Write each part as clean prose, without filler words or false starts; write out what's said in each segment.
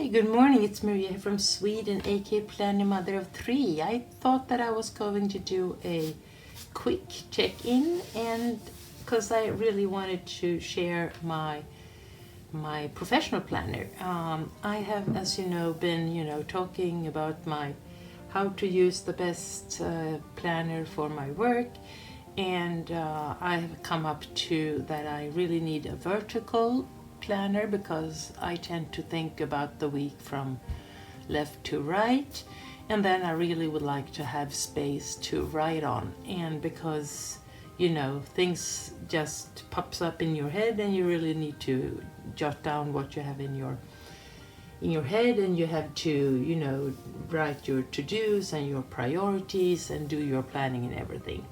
Hi, good morning. It's Maria from Sweden, aka Planning Mother of Three. I thought that I was going to do a quick check-in, and because I really wanted to share my professional planner. I have, as you know, been talking about my how to use the best planner for my work, and I have come up to that I really need a vertical planner because I tend to think about the week from left to right, and then I really would like to have space to write on, and because things just pops up in your head and you really need to jot down what you have in your head, and you have to write your to-dos and your priorities and do your planning and everything.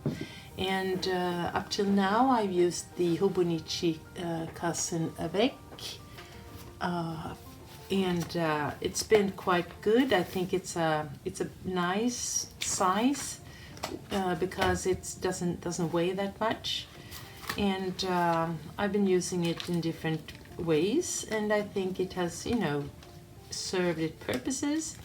And up till now I've used the Hobonichi Cousin avec, and it's been quite good. I think it's a nice size because it doesn't weigh that much, and I've been using it in different ways, and I think it has served its purposes.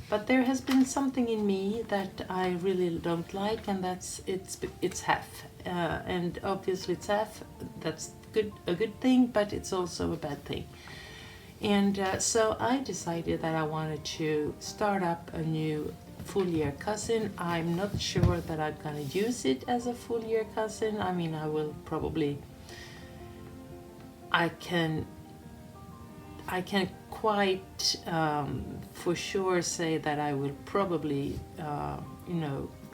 But there has been something in me that I really don't like, and that's it's half, and obviously it's half. That's a good thing, but it's also a bad thing. And so I decided that I wanted to start up a new full year cousin. I'm not sure that I'm gonna use it as a full year cousin. I mean, I will probably. I can quite for sure say that I will probably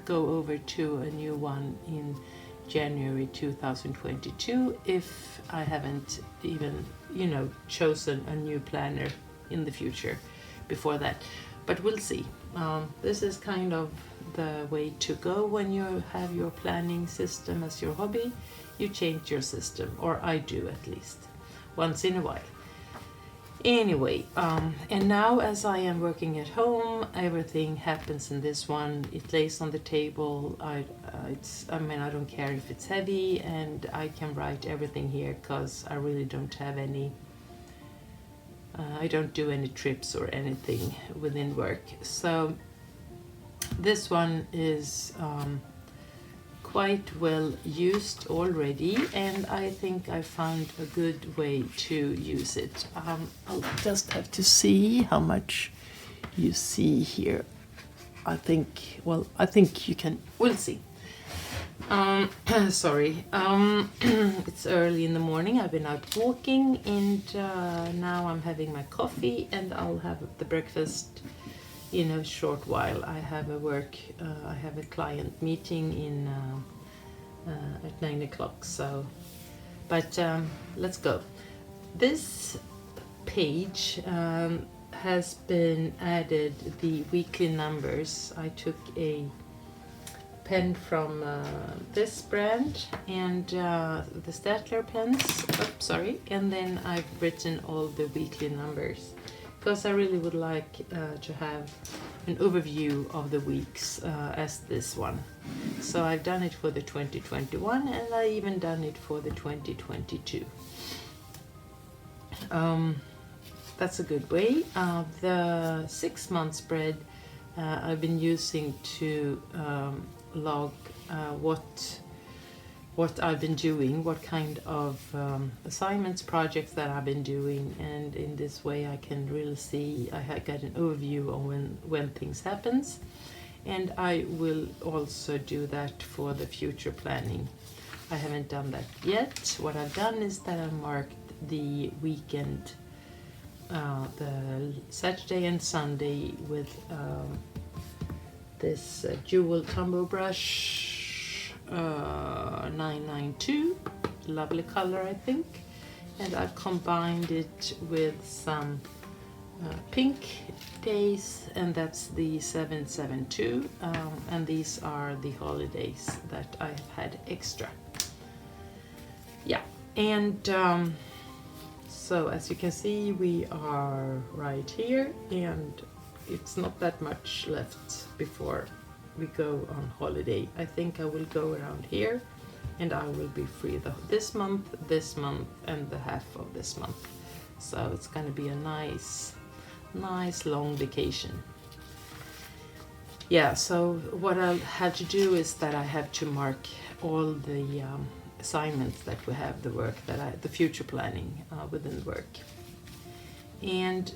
go over to a new one in January 2022 if I haven't even chosen a new planner in the future before that, but we'll see. This is kind of the way to go when you have your planning system as your hobby. You change your system, or I do at least once in a while. Anyway, and now as I am working at home, everything happens in this one. It lays on the table. I don't care if it's heavy, and I can write everything here because I really don't have any. I don't do any trips or anything within work. So this one is quite well used already, and I think I found a good way to use it. I'll just have to see how much you see here. I think you can, we'll see. Sorry, it's early in the morning. I've been out walking, and now I'm having my coffee, and I'll have the breakfast in a short while. I have a client meeting in at 9 o'clock. So, but let's go. This page has been added the weekly numbers. I took a pen from this brand and the Statler pens. And then I've written all the weekly numbers, because I really would like to have an overview of the weeks as this one. So I've done it for the 2021, and I even done it for the 2022. That's a good way. The 6-month spread I've been using to log what I've been doing, what kind of assignments, projects that I've been doing, and in this way I can really see, I got an overview of when things happens, and I will also do that for the future planning. I haven't done that yet. What I've done is that I marked the weekend, the Saturday and Sunday, with this jewel tumble brush 992, lovely color I think, and I've combined it with some pink days, and that's the 772, and these are the holidays that I've had extra. Yeah, and so as you can see, we are right here, and it's not that much left before we go on holiday. I think I will go around here, and I will be free this month, and the half of this month. So it's going to be a nice nice long vacation. Yeah, so what I'll have to do is that I have to mark all the assignments that we have, the work that the future planning within work. And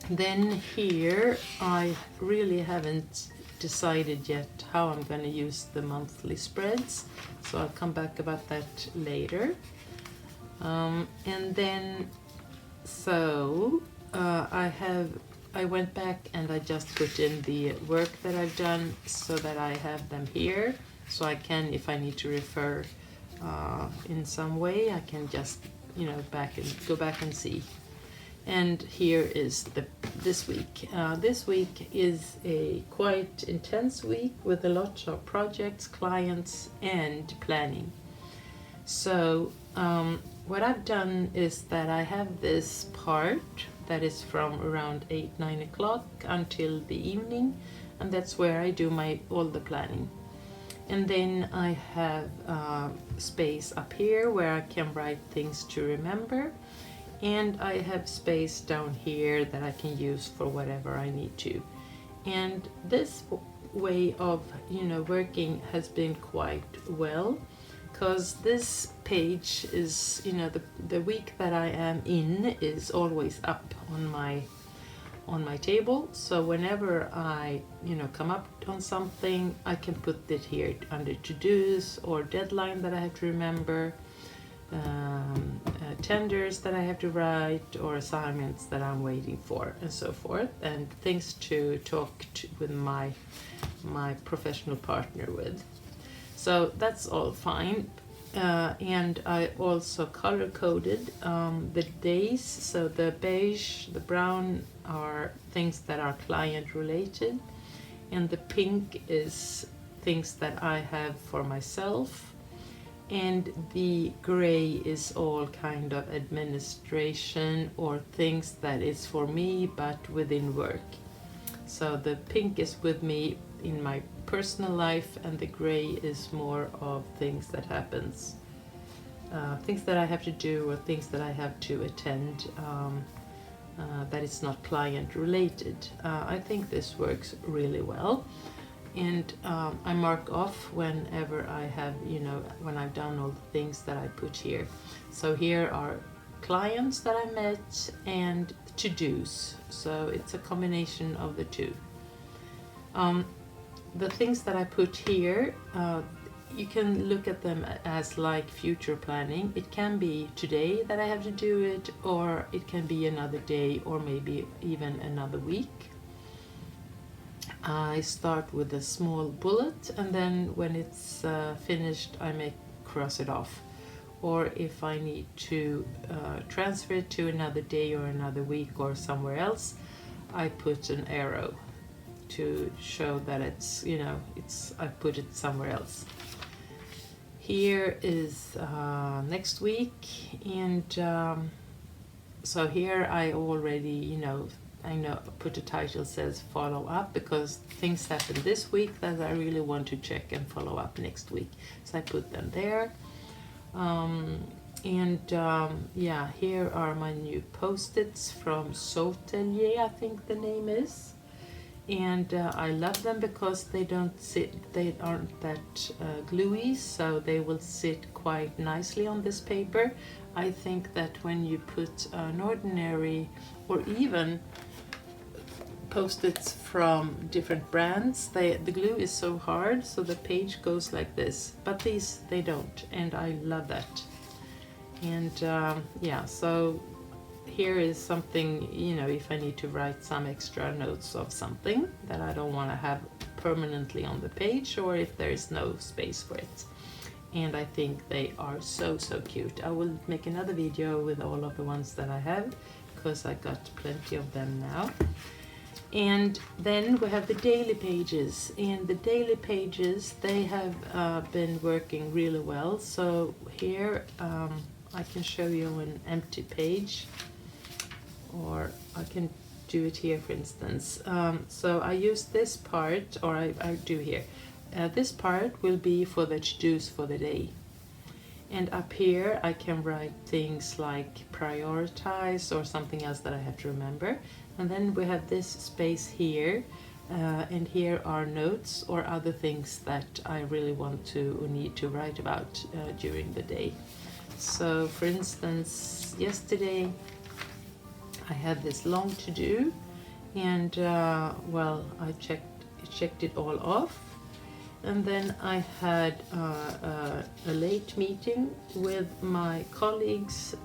then here I really haven't decided yet how I'm going to use the monthly spreads, so I'll come back about that later. And then so I went back and I just put in the work that I've done so that I have them here, so I can, if I need to refer in some way, I can just, you know, go back and see. And here is this week. This week is a quite intense week with a lot of projects, clients, and planning. So what I've done is that I have this part that is from around 8-9 o'clock until the evening, and that's where I do all the planning. And then I have space up here where I can write things to remember, and I have space down here that I can use for whatever I need to. And this way of, you know, working has been quite well, because this page is, you know, the week that I am in is always up on my table, so whenever I, you know, come up on something, I can put it here under to-dos or deadline that I have to remember, tenders that I have to write, or assignments that I'm waiting for, and so forth, and things to talk with my professional partner with. So that's all fine. And I also color coded the days, so the beige, the brown are things that are client related, and the pink is things that I have for myself, and the gray is all kind of administration or things that is for me but within work. So the pink is with me in my personal life, and the gray is more of things that happens, things that I have to do or things that I have to attend, that is not client related. I think this works really well, and I mark off whenever I have, you know, when I've done all the things that I put here. So here are clients that I met and to-dos, so it's a combination of the two. The things that I put here, you can look at them as like future planning. It can be today that I have to do it, or it can be another day, or maybe even another week. I start with a small bullet, and then when it's finished, I may cross it off. Or if I need to transfer it to another day or another week or somewhere else, I put an arrow to show that it's, you know, I put it somewhere else. Here is next week, and so here I already, you know, I put a title says follow up, because things happen this week that I really want to check and follow up next week, so I put them there. Yeah, here are my new post-its from Sotelier, I think the name is. And I love them because they aren't that gluey, so they will sit quite nicely on this paper. I think that when you put an ordinary or even post-its from different brands, the glue is so hard, so the page goes like this, but these, they don't, and I love that. And yeah, so here is something, you know, if I need to write some extra notes of something that I don't want to have permanently on the page, or if there is no space for it. And I think they are so cute. I will make another video with all of the ones that I have, because I got plenty of them now. And then we have the daily pages, and the daily pages, they have been working really well. So here I can show you an empty page, or I can do it here, for instance. So I use this part, or I do here. This part will be for the to-dos for the day. And up here I can write things like prioritize or something else that I have to remember. And then we have this space here, and here are notes or other things that I really want to or need to write about during the day. So for instance, yesterday I had this long to do, and well, I checked it all off. And then I had a late meeting with my colleagues,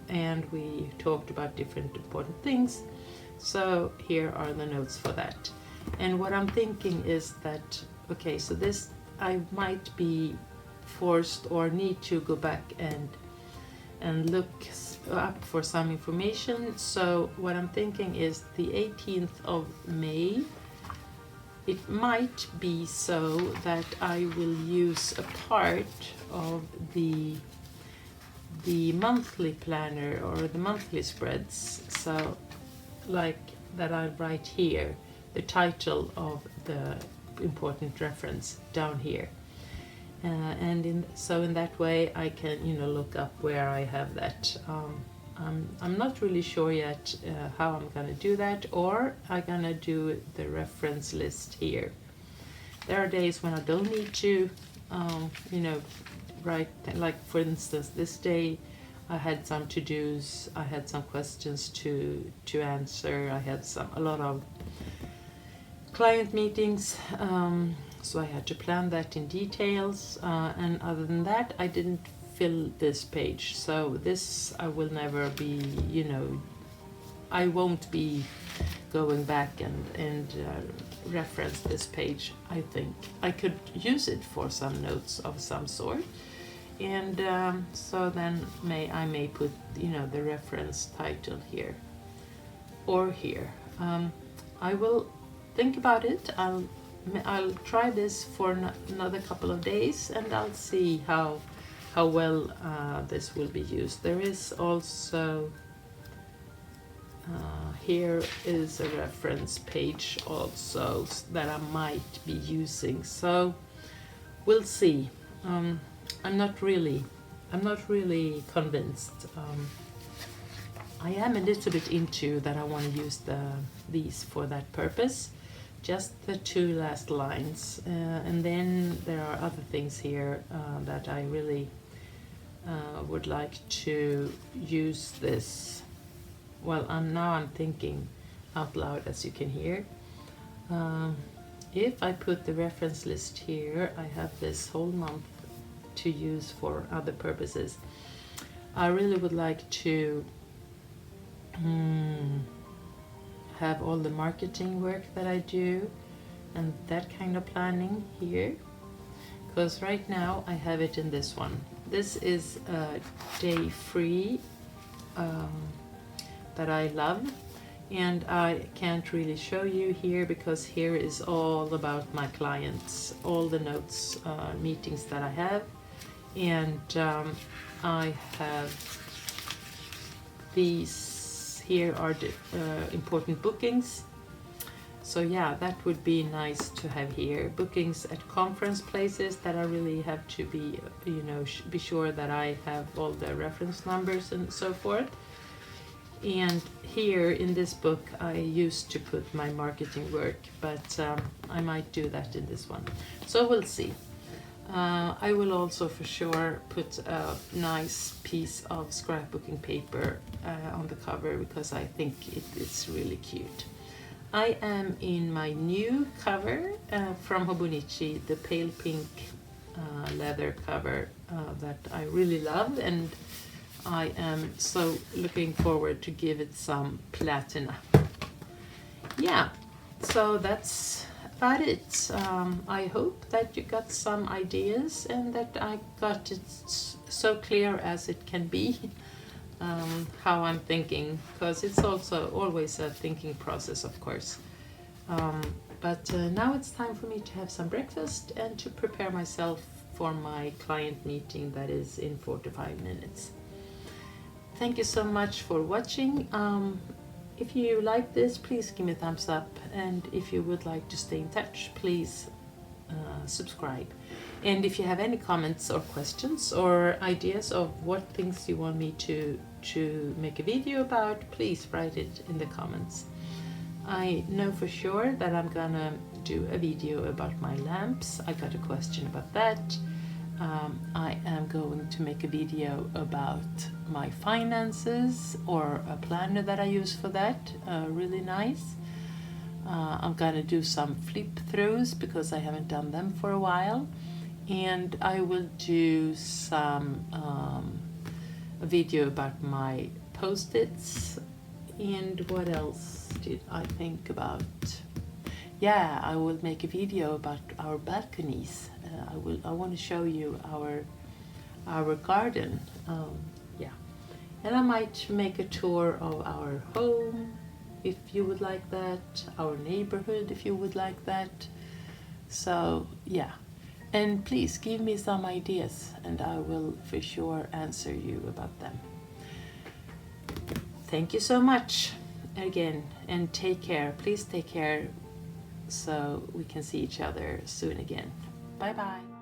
and we talked about different important things. So here are the notes for that. And what I'm thinking is that, okay, so this I might be forced or need to go back and look up for some information. So what I'm thinking is the 18th of May, it might be so that I will use a part of the monthly planner or the monthly spreads. So like that I write here, the title of the important reference down here. So in that way I can, look up where I have that. I'm not really sure yet how I'm gonna do that, or I'm gonna do the reference list here. There are days when I don't need to, write, like for instance this day I had some to-dos, I had some questions to answer, I had a lot of client meetings, so I had to plan that in details, and other than that I didn't fill this page. So this I will never be, I won't be going back and reference this page. I think I could use it for some notes of some sort, and so then I may put the reference title here or here. I will think about it. I'll try this for another couple of days, and I'll see how well this will be used. There is also here is a reference page also that I might be using, so we'll see. I'm not really convinced. I am a little bit into that I want to use these for that purpose, just the two last lines, and then there are other things here that I really would like to use this. Well, I'm thinking out loud, as you can hear. If I put the reference list here, I have this whole month to use for other purposes. I really would like to have all the marketing work that I do and that kind of planning here, because right now I have it in this one. This is a day free that I love, and I can't really show you here because here is all about my clients, all the notes, meetings that I have, and I have these here are the important bookings. So yeah, that would be nice to have here. Bookings at conference places that I really have to be, be sure that I have all the reference numbers and so forth. And here in this book I used to put my marketing work, but I might do that in this one. So we'll see. I will also for sure put a nice piece of scrapbooking paper on the cover because I think it's really cute. I am in my new cover from Hobonichi, the pale pink leather cover that I really love, and I am so looking forward to give it some platina. Yeah, so that's about it. I hope that you got some ideas and that I got it so clear as it can be, how I'm thinking, because it's also always a thinking process, of course. But now it's time for me to have some breakfast and to prepare myself for my client meeting that is in 4 to 5 minutes. Thank you so much for watching. If you like this, please give me a thumbs up, and if you would like to stay in touch, please subscribe. And if you have any comments or questions or ideas of what things you want me to make a video about, please write it in the comments. I know for sure that I'm gonna do a video about my lamps. I got a question about that. I am going to make a video about my finances, or a planner that I use for that, really nice. I'm gonna do some flip throughs because I haven't done them for a while, and I will do some a video about my post-its. And what else did I think about? Yeah, I will make a video about our balconies. I want to show you our garden. Yeah, and I might make a tour of our home if you would like that, our neighborhood if you would like that. So yeah, and please give me some ideas and I will for sure answer you about them. Thank you so much again, and take care. Please take care, so we can see each other soon again. Bye bye.